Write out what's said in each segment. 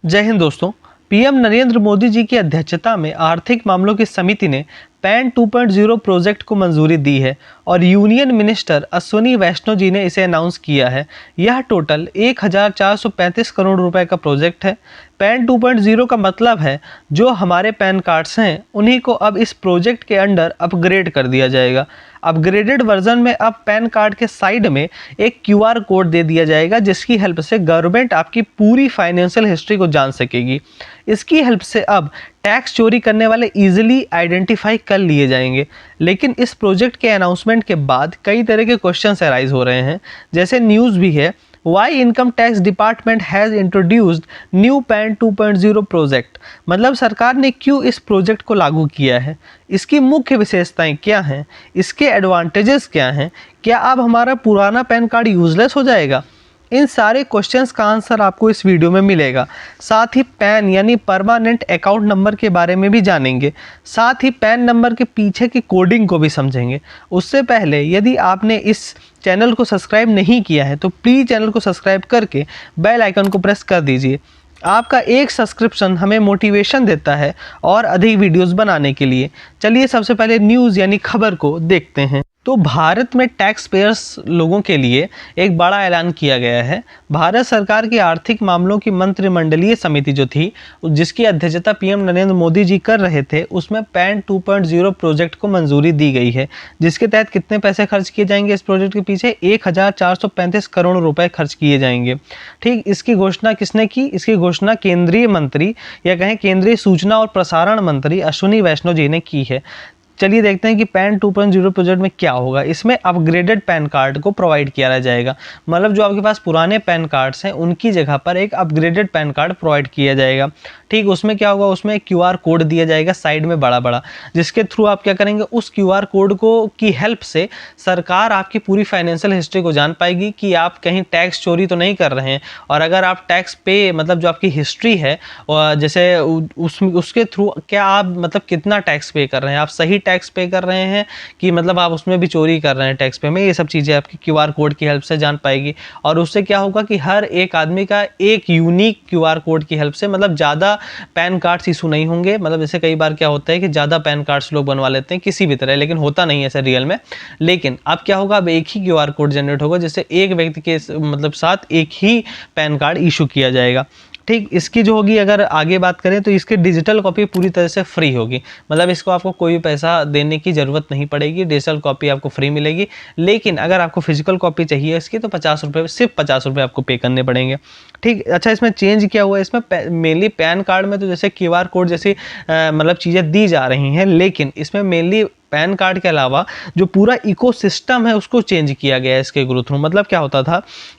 जय हिंद दोस्तों। पीएम नरेंद्र मोदी जी की अध्यक्षता में आर्थिक मामलों की समिति ने पैन 2.0 प्रोजेक्ट को मंजूरी दी है और यूनियन मिनिस्टर अश्विनी वैष्णव जी ने इसे अनाउंस किया है। यह टोटल 1435 करोड़ रुपए का प्रोजेक्ट है। पैन 2.0 का मतलब है जो हमारे पैन कार्ड्स हैं उन्हीं को अब इस प्रोजेक्ट के अंडर अपग्रेड कर दिया जाएगा। अपग्रेडेड वर्जन में अब पैन कार्ड के साइड में एक क्यूआर कोड दे दिया जाएगा जिसकी हेल्प से गवर्नमेंट आपकी पूरी फाइनेंशियल हिस्ट्री को जान सकेगी। इसकी हेल्प से अब टैक्स चोरी करने वाले इजीली आइडेंटिफाई कर लिए जाएंगे। लेकिन इस प्रोजेक्ट के अनाउंसमेंट के बाद कई तरह के क्वेश्चंस अराइज हो रहे हैं, जैसे न्यूज़ भी है why income tax department has introduced new PAN 2.0 project. मतलब सरकार ने क्यों इस प्रोजेक्ट को लागू किया है, इसकी मुख्य विशेषताएं क्या हैं, इसके एडवांटेजेस क्या हैं, क्या अब हमारा पुराना पैन कार्ड यूजलेस हो जाएगा। इन सारे क्वेश्चंस का आंसर आपको इस वीडियो में मिलेगा। साथ ही पैन यानी परमानेंट अकाउंट नंबर के बारे में भी जानेंगे। साथ ही पैन नंबर के पीछे की कोडिंग को भी समझेंगे। उससे पहले यदि आपने इस चैनल को सब्सक्राइब नहीं किया है तो प्लीज़ चैनल को सब्सक्राइब करके बेल आइकन को प्रेस कर दीजिए। आपका एक सब्सक्रिप्शन हमें मोटिवेशन देता है और अधिक वीडियोस बनाने के लिए। चलिए सबसे पहले न्यूज़ यानी खबर को देखते हैं। तो भारत में टैक्स पेयर्स लोगों के लिए एक बड़ा ऐलान किया गया है। भारत सरकार की आर्थिक मामलों की मंत्रिमंडलीय समिति जो थी, जिसकी अध्यक्षता पीएम नरेंद्र मोदी जी कर रहे थे, उसमें पैन 2.0 प्रोजेक्ट को मंजूरी दी गई है, जिसके तहत कितने पैसे खर्च किए जाएंगे इस प्रोजेक्ट के पीछे 1435 करोड़ रुपए खर्च किए जाएंगे। ठीक, इसकी घोषणा किसने की? इसकी घोषणा केंद्रीय मंत्री या कहें केंद्रीय सूचना और प्रसारण मंत्री अश्विनी वैष्णव जी ने की है। चलिए देखते हैं कि पैन 2.0 प्रोजेक्ट में क्या होगा। इसमें अपग्रेडेड पैन कार्ड को प्रोवाइड किया जाएगा। मतलब जो आपके पास पुराने पैन कार्ड्स हैं उनकी जगह पर एक अपग्रेडेड पैन कार्ड प्रोवाइड किया जाएगा। ठीक, उसमें क्या होगा, उसमें एक क्यूआर कोड दिया जाएगा साइड में बड़ा बड़ा, जिसके थ्रू आप क्या करेंगे, उस क्यूआर कोड को की हेल्प से सरकार आपकी पूरी फाइनेंशियल हिस्ट्री को जान पाएगी कि आप कहीं टैक्स चोरी तो नहीं कर रहे हैं। और अगर आप टैक्स पे मतलब जो आपकी हिस्ट्री है जैसे उसके थ्रू क्या आप मतलब कितना टैक्स पे कर रहे हैं, आप सही टैक्स पे कर रहे हैं कि मतलब आप उसमें भी चोरी कर रहे हैं टैक्स पे में, ये सब चीज़ें आपकी क्यूआर कोड की हेल्प से जान पाएगी। और उससे क्या होगा कि हर एक आदमी का एक यूनिक क्यूआर कोड की हेल्प से मतलब ज़्यादा पैन कार्ड्स इशू नहीं होंगे। मतलब जैसे कई बार क्या होता है कि ज़्यादा पैन कार्ड्स लोग बनवा लेते हैं किसी भी तरह, लेकिन होता नहीं है ऐसे रियल में। लेकिन अब क्या होगा, अब एक ही क्यूआर कोड जनरेट होगा जिससे एक व्यक्ति के मतलब साथ एक ही पैन कार्ड इशू किया जाएगा। ठीक, इसकी जो होगी अगर आगे बात करें तो इसकी डिजिटल कॉपी पूरी तरह से फ्री होगी। मतलब इसको आपको कोई भी पैसा देने की ज़रूरत नहीं पड़ेगी, डिजिटल कॉपी आपको फ्री मिलेगी। लेकिन अगर आपको फिजिकल कॉपी चाहिए इसकी तो 50 रुपये, सिर्फ 50 रुपये आपको पे करने पड़ेंगे। ठीक, अच्छा इसमें चेंज क्या हुआ है, इसमें मेनली पैन कार्ड में तो जैसे क्यूआर कोड जैसी मतलब चीज़ें दी जा रही हैं, लेकिन इसमें मेनली पैन कार्ड के अलावा जो पूरा इकोसिस्टम है उसको चेंज किया गया है इसके थ्रू। मतलब क्या होता था,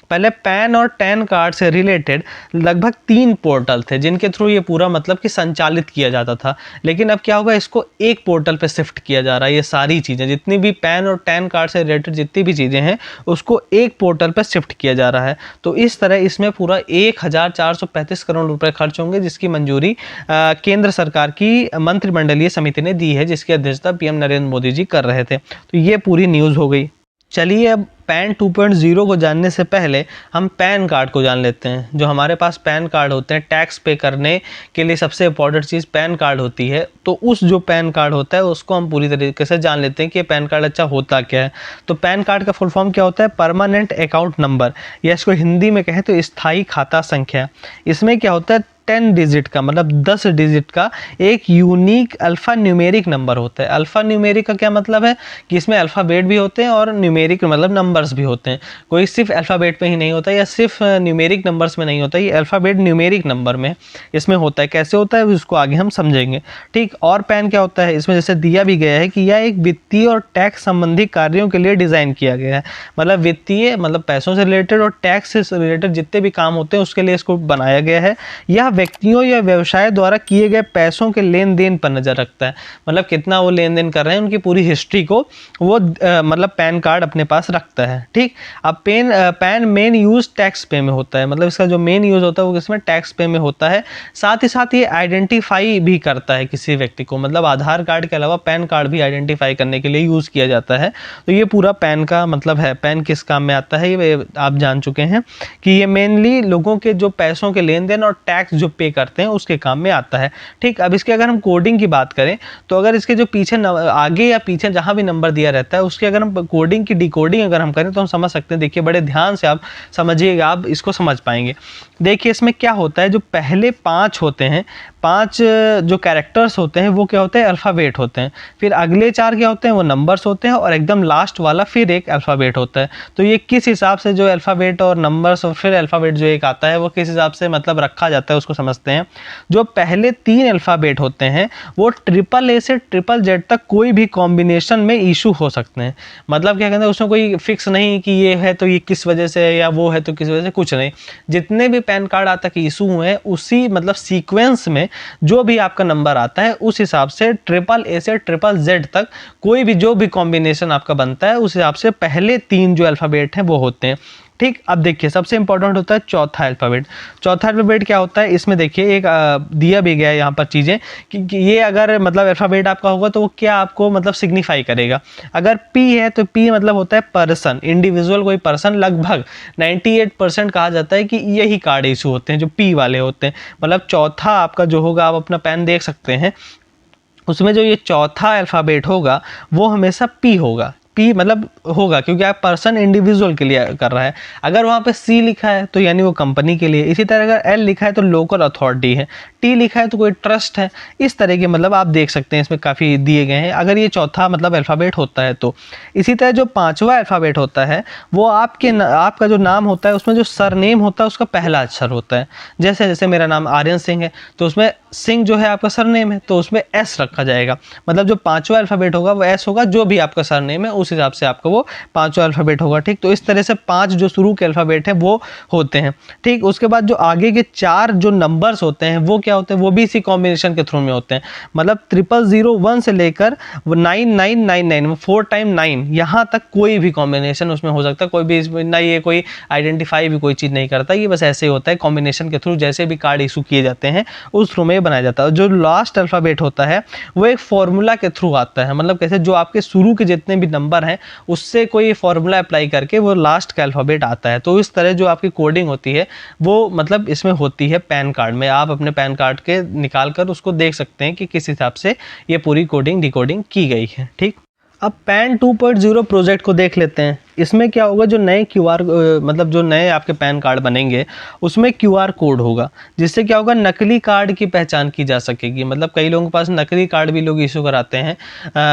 पहले पैन और टैन कार्ड से रिलेटेड लगभग 3 पोर्टल थे जिनके थ्रू ये पूरा मतलब कि संचालित किया जाता था। लेकिन अब क्या होगा, इसको एक पोर्टल पे शिफ्ट किया जा रहा है। ये सारी चीज़ें जितनी भी पैन और टैन कार्ड से रिलेटेड जितनी भी चीज़ें हैं उसको एक पोर्टल पे शिफ्ट किया जा रहा है। तो इस तरह इसमें पूरा 1435 करोड़ रुपए खर्च होंगे, जिसकी मंजूरी केंद्र सरकार की मंत्रिमंडलीय समिति ने दी है, जिसकी अध्यक्षता पीएम नरेंद्र मोदी जी कर रहे थे। तो ये पूरी न्यूज़ हो गई। चलिए अब पैन 2.0 को जानने से पहले हम पैन कार्ड को जान लेते हैं। जो हमारे पास पैन कार्ड होते हैं, टैक्स पे करने के लिए सबसे इंपॉर्टेंट चीज़ पैन कार्ड होती है। तो उस जो पैन कार्ड होता है उसको हम पूरी तरीके से जान लेते हैं कि पैन कार्ड अच्छा होता क्या है। तो पैन कार्ड का फुल फॉर्म क्या होता है, परमानेंट अकाउंट नंबर, या इसको हिंदी में कहें तो स्थायी खाता संख्या। इसमें क्या होता है, 10 डिजिट का मतलब 10 डिजिट का एक यूनिक अल्फ़ा न्यूमेरिक नंबर होता है। अल्फ़ा न्यूमेरिक का क्या मतलब है कि इसमें अल्फ़ाबेट भी होते हैं और न्यूमेरिक मतलब नंबर्स भी होते हैं। कोई सिर्फ अल्फ़ाबेट पे ही नहीं होता या सिर्फ न्यूमेरिक नंबर्स में नहीं होता, ये अल्फ़ाबेट न्यूमेरिक नंबर में इसमें होता है। कैसे होता है उसको आगे हम समझेंगे। ठीक, और पैन क्या होता है, इसमें जैसे दिया भी गया है कि यह एक वित्तीय और टैक्स संबंधी कार्यों के लिए डिज़ाइन किया गया है। मतलब वित्तीय मतलब पैसों से रिलेटेड और टैक्स से रिलेटेड जितने भी काम होते हैं उसके लिए इसको बनाया गया है। यह व्यक्तियों या व्यवसाय द्वारा किए गए पैसों के लेन देन पर नजर रखता है। मतलब कितना वो लेन देन कर रहे हैं उनकी पूरी हिस्ट्री को वो मतलब पैन कार्ड अपने पास रखता है। ठीक, अब पैन मेन यूज टैक्स पे में होता है। मतलब इसका जो मेन यूज होता है वो किसमें, टैक्स पे में होता है। साथ ही साथ ये आइडेंटिफाई भी करता है किसी व्यक्ति को। मतलब आधार कार्ड के अलावा पैन कार्ड भी आइडेंटिफाई करने के लिए यूज किया जाता है। तो ये पूरा पैन का मतलब है। पैन किस काम में आता है ये आप जान चुके हैं कि ये मेनली लोगों के जो पैसों के लेन देन और टैक्स जो पे करते हैं उसके काम में आता है। ठीक, अब इसके अगर हम कोडिंग की बात करें तो अगर इसके जो पीछे आगे या पीछे जहाँ भी नंबर दिया रहता है उसके अगर हम कोडिंग की डिकोडिंग अगर हम करें तो हम समझ सकते हैं। देखिए बड़े ध्यान से आप समझिएगा, आप इसको समझ पाएंगे। देखिए इसमें क्या होता है, जो पहले 5 होते हैं, 5 जो कैरेक्टर्स होते हैं वो क्या होते हैं, अल्फ़ाबेट होते हैं। फिर अगले 4 क्या होते हैं, वो नंबर्स होते हैं, और एकदम लास्ट वाला फिर एक अल्फ़ाबेट होता है। तो ये किस हिसाब से जो अल्फ़ाबेट और नंबर्स और फिर अल्फ़ाबेट जो एक आता है वो किस हिसाब से मतलब रखा जाता है उसको समझते हैं। जो पहले 3 अल्फ़ाबेट होते हैं वो AAA से ZZZ तक कोई भी कॉम्बिनेशन में इशू हो सकते हैं। मतलब क्या कहते हैं, उसमें कोई फिक्स नहीं कि ये है तो ये किस वजह से है या वो है तो किस वजह से, कुछ नहीं। जितने भी पैन कार्ड आज तक इशू हुए हैं उसी मतलब सीक्वेंस में जो भी आपका नंबर आता है उस हिसाब से AAA से ZZZ तक कोई भी जो भी कॉम्बिनेशन आपका बनता है उस हिसाब से पहले 3 जो अल्फ़ाबेट हैं वो होते हैं। ठीक, अब देखिए सबसे इंपॉर्टेंट होता है चौथा अल्फ़ाबेट। चौथा अल्फ़ाबेट क्या होता है, इसमें देखिए एक दिया भी गया है यहाँ पर चीज़ें कि ये अगर मतलब अल्फ़ाबेट आपका होगा तो वो क्या आपको मतलब सिग्निफाई करेगा। अगर P है तो P मतलब होता है पर्सन, इंडिविजुअल कोई पर्सन। लगभग 98% कहा जाता है कि यही कार्ड इशू होते हैं जो P वाले होते हैं। मतलब चौथा आपका जो होगा, आप अपना पेन देख सकते हैं, उसमें जो ये चौथा अल्फ़ाबेट होगा वो हमेशा P होगा। P मतलब होगा क्योंकि आप पर्सन इंडिविजुअल के लिए कर रहा है। अगर वहाँ पे C लिखा है तो यानी वो कंपनी के लिए। इसी तरह अगर L लिखा है तो लोकल अथॉरिटी है, T लिखा है तो कोई ट्रस्ट है। इस तरह के मतलब आप देख सकते हैं, इसमें काफ़ी दिए गए हैं अगर ये चौथा मतलब अल्फ़ाबेट होता है तो। इसी तरह जो 5वां अल्फ़ाबेट होता है वो आपका जो नाम होता है उसमें जो सरनेम होता है उसका पहला अक्षर होता है। जैसे जैसे मेरा नाम आर्यन सिंह है तो उसमें सिंह जो है आपका सरनेम है तो उसमें S रखा जाएगा। मतलब जो 5वां अल्फ़ाबेट होगा वो S होगा, जो भी आपका सरनेम है उस हिसाब से आपका वो 5वां अल्फ़ाबेट होगा। ठीक, तो इस तरह से 5 जो शुरू के अल्फ़ाबेट हैं वो होते हैं। ठीक, उसके बाद जो आगे के 4 जो नंबर्स होते हैं वो क्या होते हैं, वो भी इसी कॉम्बिनेशन के थ्रू में होते हैं। मतलब 0001 से लेकर 9999 4 टाइम 9 यहाँ तक कोई भी कॉम्बिनेशन उसमें हो सकता है। कोई भी इसमें ना ये कोई आइडेंटिफाई भी कोई चीज़ नहीं करता, ये बस ऐसे ही होता है कॉम्बिनेशन के थ्रू। जैसे भी कार्ड इशू किए जाते हैं उस थ्रू में बनाया जाता है। जो लास्ट अल्फ़ाबेट होता है वो एक फॉर्मूला के थ्रू आता है। मतलब कैसे, जो आपके शुरू के जितने भी नंबर हैं उससे कोई फॉर्मूला अप्लाई करके वो लास्ट का अल्फ़ाबेट आता है। तो इस तरह जो आपकी कोडिंग होती है वो मतलब इसमें होती है पैन कार्ड में। आप अपने पैन कार्ड के निकाल कर उसको देख सकते हैं कि किस हिसाब से ये पूरी कोडिंग डिकोडिंग की गई है। ठीक, अब पैन 2.0 प्रोजेक्ट को देख लेते हैं। इसमें क्या होगा, जो नए QR मतलब जो नए आपके पैन कार्ड बनेंगे उसमें QR कोड होगा, जिससे क्या होगा, नकली कार्ड की पहचान की जा सकेगी। मतलब कई लोगों के पास नकली कार्ड भी लोग इशू कराते हैं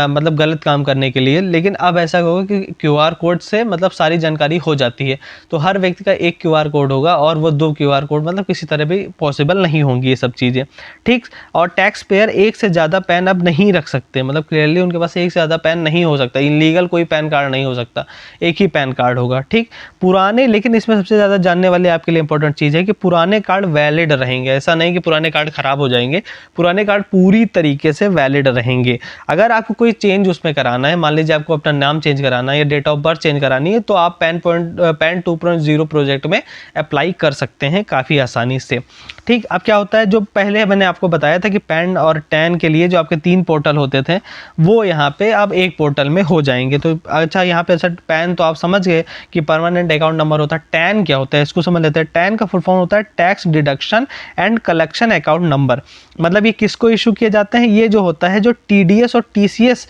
मतलब गलत काम करने के लिए, लेकिन अब ऐसा होगा कि QR कोड से मतलब सारी जानकारी हो जाती है। तो हर व्यक्ति का एक QR कोड होगा और वो 2 QR कोड मतलब किसी तरह भी पॉसिबल नहीं होंगी ये सब चीज़ें। ठीक, और टैक्स पेयर एक से ज़्यादा पैन अब नहीं रख सकते। मतलब क्लियरली उनके पास एक से ज़्यादा पैन नहीं हो सकता, इलीगल कोई पैन कार्ड नहीं हो सकता, एक ही पैन कार्ड होगा। ठीक, पुराने, लेकिन इसमें सबसे ज़्यादा जानने वाले आपके लिए इंपॉर्टेंट चीज़ है कि पुराने कार्ड वैलिड रहेंगे। ऐसा नहीं कि पुराने कार्ड खराब हो जाएंगे, पुराने कार्ड पूरी तरीके से वैलिड रहेंगे। अगर आपको कोई चेंज उसमें कराना है, मान लीजिए आपको अपना नाम चेंज कराना है या डेट ऑफ बर्थ चेंज करानी है, तो आप पैन 2.0 प्रोजेक्ट में अप्लाई कर सकते हैं काफ़ी आसानी से। ठीक, अब क्या होता है, जो पहले मैंने आपको बताया था कि पैन और टैन के लिए जो आपके 3 पोर्टल होते थे वो यहाँ पे अब एक पोर्टल में हो जाएंगे। तो अच्छा, यहाँ पे ऐसा पैन तो आप समझ गए कि परमानेंट अकाउंट नंबर होता है। टैन क्या होता है इसको समझ लेते हैं। टैन का फुल फॉर्म होता है tax deduction and collection account number. मतलब ये किसको इशू किए जाते हैं, ये जो होता है जो TDS और TCS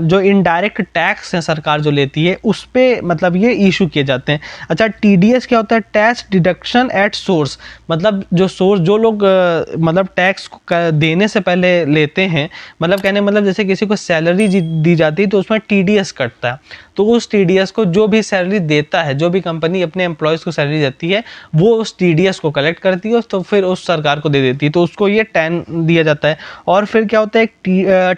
जो इनडायरेक्ट टैक्स है सरकार जो लेती है उस पर मतलब ये इशू किए जाते हैं। अच्छा, TDS क्या होता है, टैक्स डिडक्शन एट सोर्स। मतलब जो सोर्स, जो लोग मतलब टैक्स देने से पहले लेते हैं, मतलब कहने मतलब जैसे किसी को सैलरी दी जाती है तो उसमें TDS कटता है, तो उस TDS को जो भी सैलरी देता है, जो भी कंपनी अपने एम्प्लॉयज़ को सैलरी देती है वो उस TDS को कलेक्ट करती है तो फिर उस सरकार को दे देती है, तो उसको ये टैन दिया जाता है। और फिर क्या होता है,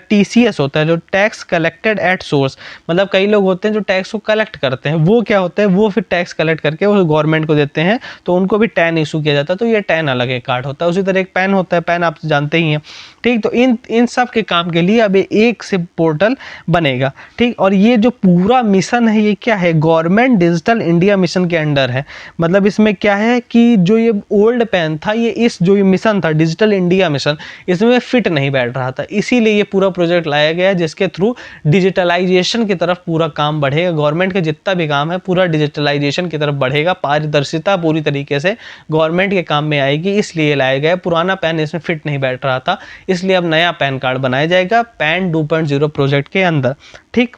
TCS होता है जो टैक्स कलेक्टेड एट सोर्स। मतलब कई लोग होते हैं जो टैक्स को कलेक्ट करते हैं, वो क्या होता है, वो फिर टैक्स कलेक्ट करके वो गवर्नमेंट को देते हैं, तो उनको भी टैन इशू किया जाता है। तो ये टैन अलग एक कार्ड होता है। उसी तरह एक पैन होता है, पैन आप जानते ही हैं। ठीक, तो इन सब के काम के लिए अब एक से पोर्टल बनेगा। ठीक, और ये जो पूरा मिशन है ये क्या है, गवर्नमेंट डिजिटल इंडिया मिशन के अंडर है। मतलब इसमें क्या है कि जो ये ओल्ड पेन था, ये इस जो ये मिशन था डिजिटल इंडिया मिशन, इसमें फिट नहीं बैठ रहा था, इसीलिए ये पूरा प्रोजेक्ट लाया गया है, जिसके थ्रू डिजिटलाइजेशन की तरफ पूरा काम बढ़ेगा। गवर्नमेंट के जितना भी काम है पूरा डिजिटलाइजेशन की तरफ बढ़ेगा, पारदर्शिता पूरी तरीके से गवर्नमेंट के काम में आएगी, इसलिए लाया गया है। पुराना पैन इसमें फिट नहीं बैठ रहा था, इसलिए अब नया पैन कार्ड बनाया जाएगा पैन 2.0 प्रोजेक्ट के अंदर। ठीक,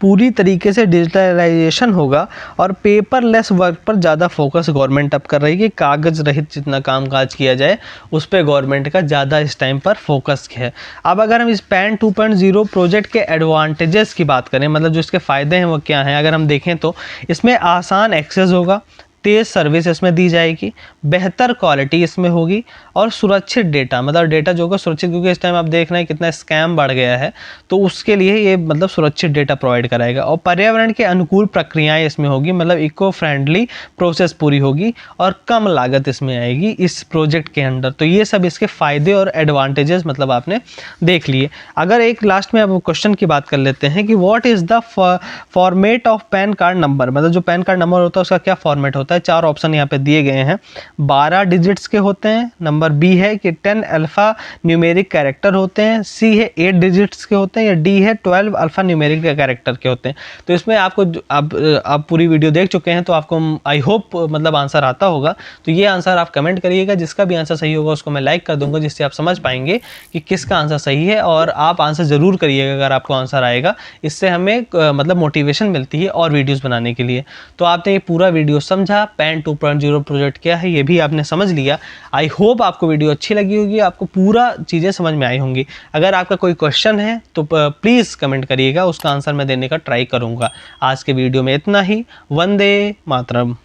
पूरी तरीके से डिजिटलाइजेशन होगा और पेपरलेस वर्क पर ज़्यादा फोकस गवर्नमेंट अब कर रही है कि कागज़ रहित जितना काम काज किया जाए उस पर गवर्नमेंट का ज़्यादा इस टाइम पर फोकस है। अब अगर हम इस पैन 2.0 प्रोजेक्ट के एडवांटेजेस की बात करें, मतलब जो इसके फ़ायदे हैं वो क्या हैं, अगर हम देखें तो इसमें आसान एक्सेस होगा, तेज़ सर्विस इसमें दी जाएगी, बेहतर क्वालिटी इसमें होगी और सुरक्षित डेटा, मतलब डेटा जो होगा सुरक्षित, क्योंकि इस टाइम आप देख रहे हैं कितना स्कैम बढ़ गया है, तो उसके लिए ये मतलब सुरक्षित डेटा प्रोवाइड कराएगा। और पर्यावरण के अनुकूल प्रक्रियाएं इसमें होगी, मतलब इको फ्रेंडली प्रोसेस पूरी होगी और कम लागत इसमें आएगी इस प्रोजेक्ट के अंडर। तो ये सब इसके फ़ायदे और एडवांटेजेस मतलब आपने देख लिए। अगर एक लास्ट में अब क्वेश्चन की बात कर लेते हैं कि what is the format of pan card number, मतलब जो पैन कार्ड नंबर होता है उसका क्या फॉर्मेट होता है। 4 ऑप्शन यहाँ पे दिए गए हैं, 12 डिजिट्स के होते हैं, नंबर बी है कि 10 अल्फा न्यूमेरिक कैरेक्टर होते हैं, सी है 8 डिजिट्स के होते हैं, या डी है 12 अल्फा न्यूमेरिक कैरेक्टर के होते हैं। तो इसमें आपको आप पूरी वीडियो देख चुके हैं तो आपको आई होप मतलब आंसर आता होगा। तो ये आंसर आप कमेंट करिएगा, जिसका भी आंसर सही होगा उसको मैं लाइक कर दूंगा, जिससे आप समझ पाएंगे कि किसका आंसर सही है। और आप आंसर ज़रूर करिएगा अगर आपको आंसर आएगा, इससे हमें मतलब मोटिवेशन मिलती है और वीडियोज़ बनाने के लिए। तो आपने ये पूरा वीडियो समझा, पैन 2.0 प्रोजेक्ट क्या है ये भी आपने समझ लिया। आई होप आपको वीडियो अच्छी लगी होगी, आपको पूरा चीज़ें समझ में आई होंगी। अगर आपका कोई क्वेश्चन है तो प्लीज़ कमेंट करिएगा, उसका आंसर मैं देने का ट्राई करूँगा। आज के वीडियो में इतना ही। वंदे मातरम।